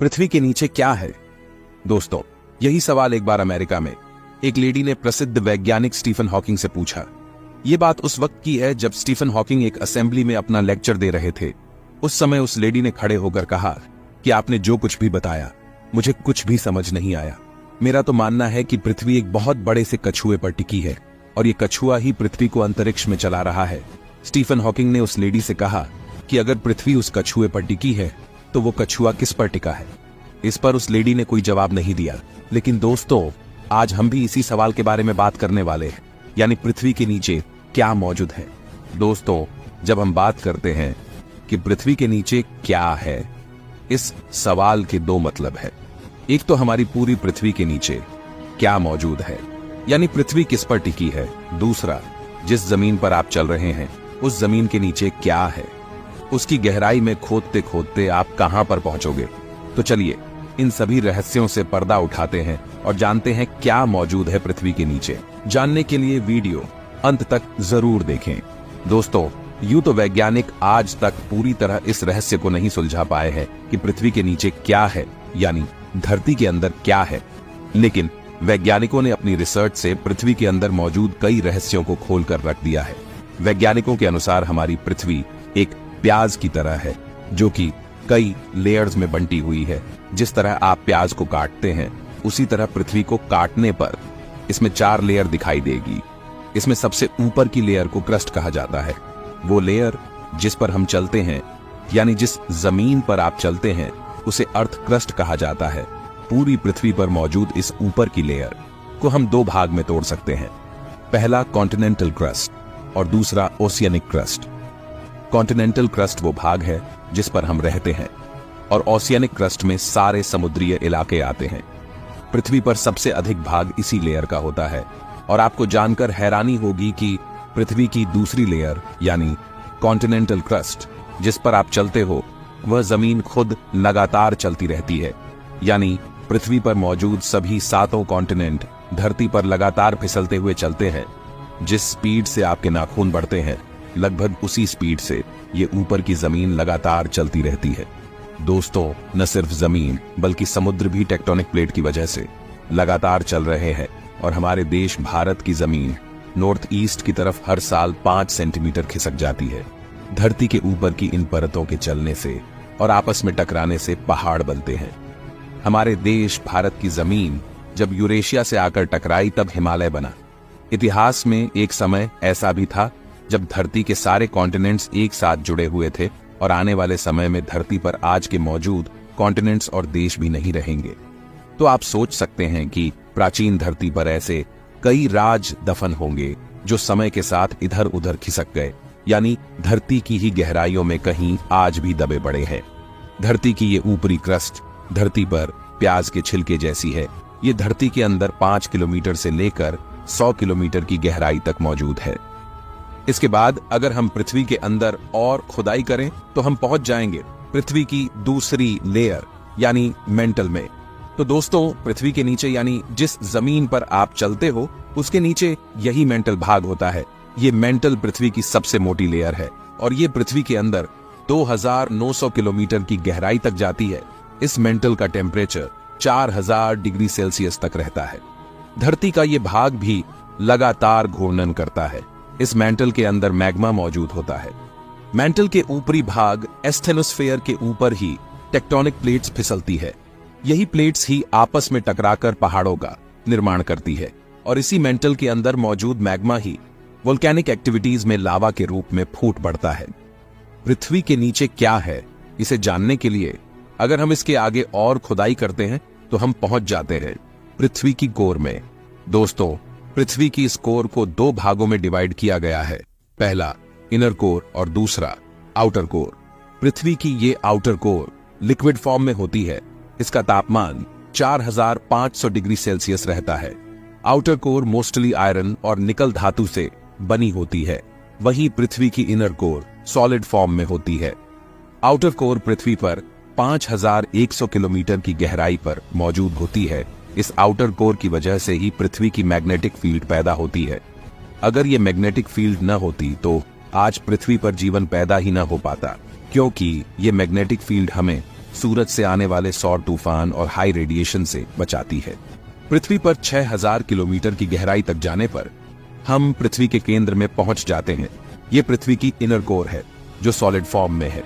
पृथ्वी के नीचे क्या है? दोस्तों, यही सवाल एक बार अमेरिका में एक लेडी ने प्रसिद्ध वैज्ञानिक स्टीफन हॉकिंग से पूछा। ये बात उस वक्त की है जब स्टीफन हॉकिंग एक असेंबली में अपना लेक्चर दे रहे थे। उस समय उस लेडी ने खड़े होकर कहा कि आपने जो कुछ भी बताया मुझे कुछ भी समझ नहीं आया। मेरा तो मानना है कि पृथ्वी एक बहुत बड़े से कछुए पर टिकी है और ये कछुआ ही पृथ्वी को अंतरिक्ष में चला रहा है। स्टीफन हॉकिंग ने उस लेडी से कहा कि अगर पृथ्वी उस कछुए पर टिकी है तो वो कछुआ किस पर टिका है? इस पर उस लेडी ने कोई जवाब नहीं दिया। लेकिन दोस्तों, आज हम भी इसी सवाल के बारे में बात करने वाले हैं, यानी पृथ्वी के नीचे क्या मौजूद है। दोस्तों, जब हम बात करते हैं कि पृथ्वी के नीचे क्या है, इस सवाल के दो मतलब है। एक तो हमारी पूरी पृथ्वी के नीचे क्या मौजूद है, यानी पृथ्वी किस पर टिकी है। दूसरा, जिस जमीन पर आप चल रहे हैं उस जमीन के नीचे क्या है, उसकी गहराई में खोदते खोदते आप कहां पर पहुंचोगे। तो चलिए इन सभी रहस्यों से पर्दा उठाते हैं और जानते हैं क्या मौजूद है पृथ्वी के नीचे। जानने के लिए वीडियो अंत तक जरूर देखें। दोस्तों, यूं तो वैज्ञानिक आज तक पूरी तरह इस रहस्य को नहीं सुलझा पाए हैं कि पृथ्वी के नीचे क्या है, यानी धरती के अंदर क्या है। लेकिन वैज्ञानिकों ने अपनी रिसर्च से पृथ्वी के अंदर मौजूद कई रहस्यों को खोलकर रख दिया है। वैज्ञानिकों के अनुसार हमारी पृथ्वी एक प्याज की तरह है, जो कि कई लेयर्स में बंटी हुई है। जिस तरह आप प्याज को काटते हैं उसी तरह पृथ्वी को काटने पर इसमें 4 लेयर दिखाई देगी। इसमें सबसे ऊपर की लेयर को क्रस्ट कहा जाता है। वो लेयर जिस पर हम चलते हैं, यानी जिस जमीन पर आप चलते हैं, उसे अर्थ क्रस्ट कहा जाता है। पूरी पृथ्वी पर मौजूद इस ऊपर की लेयर को हम 2 भाग में तोड़ सकते हैं। पहला कॉन्टिनेंटल क्रस्ट और दूसरा ओशियनिक क्रस्ट। कॉन्टिनेंटल क्रस्ट वो भाग है जिस पर हम रहते हैं और ओशियनिक क्रस्ट में सारे समुद्रीय इलाके आते हैं। पृथ्वी पर सबसे अधिक भाग इसी लेयर का होता है और आपको जानकर हैरानी होगी कि पृथ्वी की दूसरी लेयर यानी कॉन्टिनेंटल क्रस्ट जिस पर आप चलते हो, वह जमीन खुद लगातार चलती रहती है। यानी पृथ्वी पर मौजूद सभी 7 कॉन्टिनेंट धरती पर लगातार फिसलते हुए चलते हैं। जिस स्पीड से आपके नाखून बढ़ते हैं, लगभग उसी स्पीड से ये ऊपर की जमीन लगातार चलती रहती है। दोस्तों, न सिर्फ जमीन बल्कि समुद्र भी टेक्टोनिक प्लेट की वजह से लगातार चल रहे हैं और हमारे देश भारत की जमीन नॉर्थ ईस्ट की तरफ हर साल 5 सेंटीमीटर खिसक जाती है। धरती के ऊपर की इन परतों के चलने से और आपस में टकराने से पहाड़ बनते हैं। हमारे देश भारत की जमीन जब यूरेशिया से आकर टकराई तब हिमालय बना। इतिहास में एक समय ऐसा भी था जब धरती के सारे कॉन्टिनेंट्स एक साथ जुड़े हुए थे और आने वाले समय में धरती पर आज के मौजूद कॉन्टिनेंट्स और देश भी नहीं रहेंगे। तो आप सोच सकते हैं कि प्राचीन धरती पर ऐसे कई राज दफन होंगे जो समय के साथ इधर उधर खिसक गए, यानी धरती की ही गहराइयों में कहीं आज भी दबे पड़े हैं। धरती की ये ऊपरी क्रस्ट धरती पर प्याज के छिलके जैसी है। ये धरती के अंदर 5 किलोमीटर से लेकर 100 किलोमीटर की गहराई तक मौजूद है। इसके बाद अगर हम पृथ्वी के अंदर और खुदाई करें तो हम पहुंच जाएंगे पृथ्वी की दूसरी लेयर यानी मेंटल में। तो दोस्तों, पृथ्वी के नीचे यानी जिस जमीन पर आप चलते हो उसके नीचे यही मेंटल भाग होता है। ये मेंटल पृथ्वी की सबसे मोटी लेयर है और ये पृथ्वी के अंदर 2900 किलोमीटर की गहराई तक जाती है। इस मेंटल का टेम्परेचर 4000 डिग्री सेल्सियस तक रहता है। धरती का ये भाग भी लगातार घूर्णन करता है। इस मेंटल के अंदर मैग्मा मौजूद होता है। मेंटल के ऊपरी भाग एस्थेनोस्फेयर के ऊपर ही टेक्टोनिक प्लेट्स फिसलती है। यही प्लेट्स ही आपस में टकराकर पहाड़ों का निर्माण करती है और इसी मेंटल के अंदर मौजूद मैग्मा ही वोल्केनिक एक्टिविटीज में लावा के रूप में फूट पड़ता है। पृथ्वी के नीचे क्या है, इसे जानने के लिए अगर हम इसके आगे और खुदाई करते हैं तो हम पहुंच जाते हैं पृथ्वी की कोर में। दोस्तों, पृथ्वी की इस कोर को 2 भागों में डिवाइड किया गया है। पहला इनर कोर और दूसरा आउटर कोर। पृथ्वी की ये आउटर कोर लिक्विड फॉर्म में होती है। इसका तापमान 4500 डिग्री सेल्सियस रहता है। आउटर कोर मोस्टली आयरन और निकल धातु से बनी होती है। वहीं पृथ्वी की इनर कोर सॉलिड फॉर्म में होती है। आउटर कोर पृथ्वी पर 5100 किलोमीटर की गहराई पर मौजूद होती है। इस आउटर कोर की वजह से ही पृथ्वी की मैग्नेटिक फील्ड पैदा होती है। अगर ये मैग्नेटिक फील्ड न होती तो आज पृथ्वी पर जीवन पैदा ही न हो पाता, क्योंकि ये मैग्नेटिक फील्ड हमें सूरज से आने वाले सौर तूफान और हाई रेडिएशन से बचाती है। पृथ्वी पर 6000 किलोमीटर की गहराई तक जाने पर हम पृथ्वी के केंद्र में पहुंच जाते हैं। ये पृथ्वी की इनर कोर है जो सॉलिड फॉर्म में है।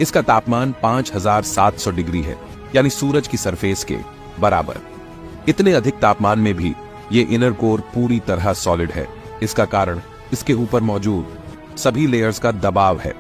इसका तापमान 5700 डिग्री है, यानी सूरज की सरफेस के बराबर। इतने अधिक तापमान में भी ये इनर कोर पूरी तरह सॉलिड है। इसका कारण इसके ऊपर मौजूद सभी लेयर्स का दबाव है।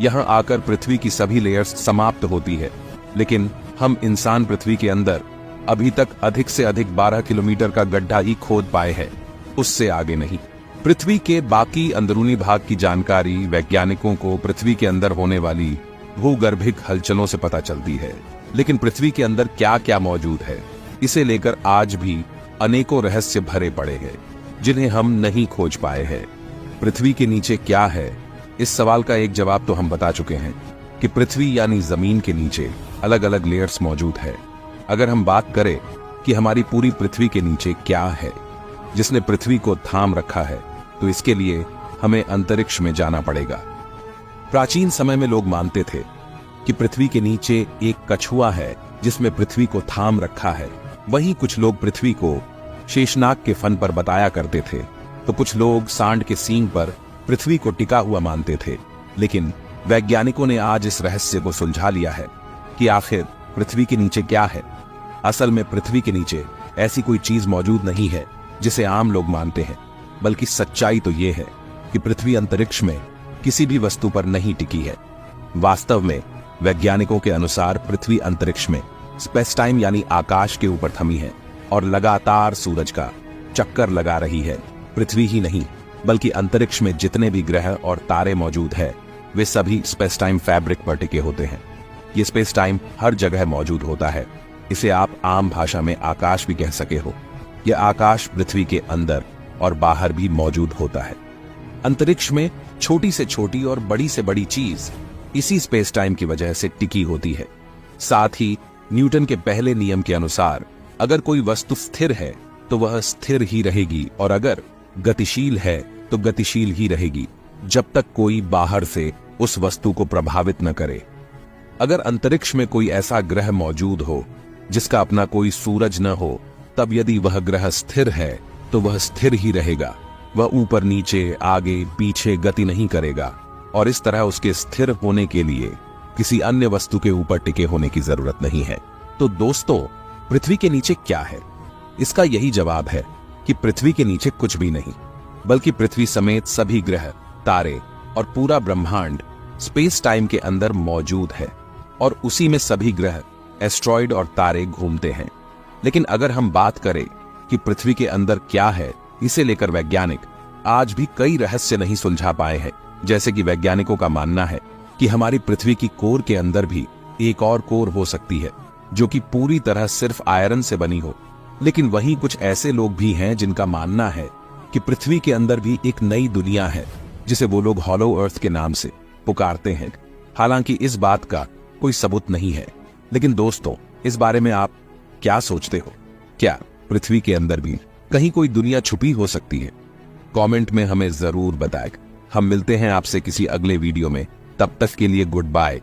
यहां आकर पृथ्वी की सभी लेयर्स समाप्त होती है, लेकिन हम इंसान पृथ्वी के अंदर अभी तक अधिक से अधिक 12 किलोमीटर का गड्ढा ही खोद पाए हैं, उससे आगे नहीं। पृथ्वी के बाकी अंदरूनी भाग की जानकारी वैज्ञानिकों को पृथ्वी के अंदर होने वाली भूगर्भिक हलचलों से पता चलती है, लेकिन पृथ्वी के अंदर क्या क्या मौजूद है, इसे लेकर आज भी अनेकों रहस्य भरे पड़े हैं जिन्हें हम नहीं खोज पाए हैं। पृथ्वी के नीचे क्या है, इस सवाल का एक जवाब तो हम बता चुके हैं कि पृथ्वी यानी जमीन के नीचे अलग अलग लेयर्स मौजूद है। अगर हम बात करें कि हमारी पूरी पृथ्वी के नीचे क्या है जिसने पृथ्वी को थाम रखा है, तो इसके लिए हमें अंतरिक्ष में जाना पड़ेगा। प्राचीन समय में लोग मानते थे कि पृथ्वी के नीचे एक कछुआ है जिसमें पृथ्वी को थाम रखा है। वहीं कुछ लोग पृथ्वी को शेषनाग के फन पर बताया करते थे, तो कुछ लोग सांड के सींग पर पृथ्वी को टिका हुआ मानते थे। लेकिन वैज्ञानिकों ने आज इस रहस्य को सुलझा लिया है कि आखिर पृथ्वी के नीचे क्या है। असल में पृथ्वी के नीचे ऐसी कोई चीज मौजूद नहीं है जिसे आम लोग मानते हैं, बल्कि सच्चाई तो यह है कि पृथ्वी अंतरिक्ष में किसी भी वस्तु पर नहीं टिकी है। वास्तव में वैज्ञानिकों के अनुसार पृथ्वी अंतरिक्ष में स्पेस टाइम यानी आकाश के ऊपर थमी है और लगातार सूरज का चक्कर लगा रही है। पृथ्वी ही नहीं बल्कि अंतरिक्ष में जितने भी ग्रह और तारे मौजूद है वे सभी स्पेस टाइम फैब्रिक पर टिके होते हैं। ये स्पेस टाइम हर जगह मौजूद होता है। इसे आप आम भाषा में आकाश भी कह सके हो। यह आकाश पृथ्वी के अंदर और बाहर भी मौजूद होता है। अंतरिक्ष में छोटी से छोटी और बड़ी से बड़ी चीज इसी स्पेस टाइम की वजह से टिकी होती है। साथ ही न्यूटन के पहले नियम के अनुसार अगर कोई वस्तु स्थिर है तो वह स्थिर ही रहेगी, और अगर गतिशील है तो गतिशील ही रहेगी जब तक कोई बाहर से उस वस्तु को प्रभावित न करे। अगर अंतरिक्ष में कोई ऐसा ग्रह मौजूद हो जिसका अपना कोई सूरज न हो, तब यदि वह ग्रह स्थिर है तो वह स्थिर ही रहेगा। वह ऊपर नीचे आगे पीछे गति नहीं करेगा, और इस तरह उसके स्थिर होने के लिए किसी अन्य वस्तु के ऊपर टिके होने की जरूरत नहीं है। तो दोस्तों, पृथ्वी के नीचे क्या है? इसका यही जवाब है कि पृथ्वी के नीचे कुछ भी नहीं, बल्कि पृथ्वी समेत सभी ग्रह, तारे और पूरा ब्रह्मांड स्पेस टाइम के अंदर मौजूद है, और उसी में सभी ग्रह, एस्ट्रॉइड और तारे घूमते हैं। लेकिन अगर हम बात करें कि पृथ्वी के अंदर क्या है, इसे लेकर वैज्ञानिक आज भी कई रहस्य नहीं सुलझा पाए हैं। जैसे कि वैज्ञानिकों का मानना है कि हमारी पृथ्वी की कोर के अंदर भी एक और कोर हो सकती है जो कि पूरी तरह सिर्फ आयरन से बनी हो। लेकिन वहीं कुछ ऐसे लोग भी हैं जिनका मानना है कि पृथ्वी के अंदर भी एक नई दुनिया है जिसे वो लोग हॉलो अर्थ के नाम से पुकारते हैं। हालांकि इस बात का कोई सबूत नहीं है। लेकिन दोस्तों, इस बारे में आप क्या सोचते हो? क्या पृथ्वी के अंदर भी कहीं कोई दुनिया छुपी हो सकती है? कमेंट में हमें जरूर बताएं। हम मिलते हैं आपसे किसी अगले वीडियो में। तब तक के लिए गुड बाय।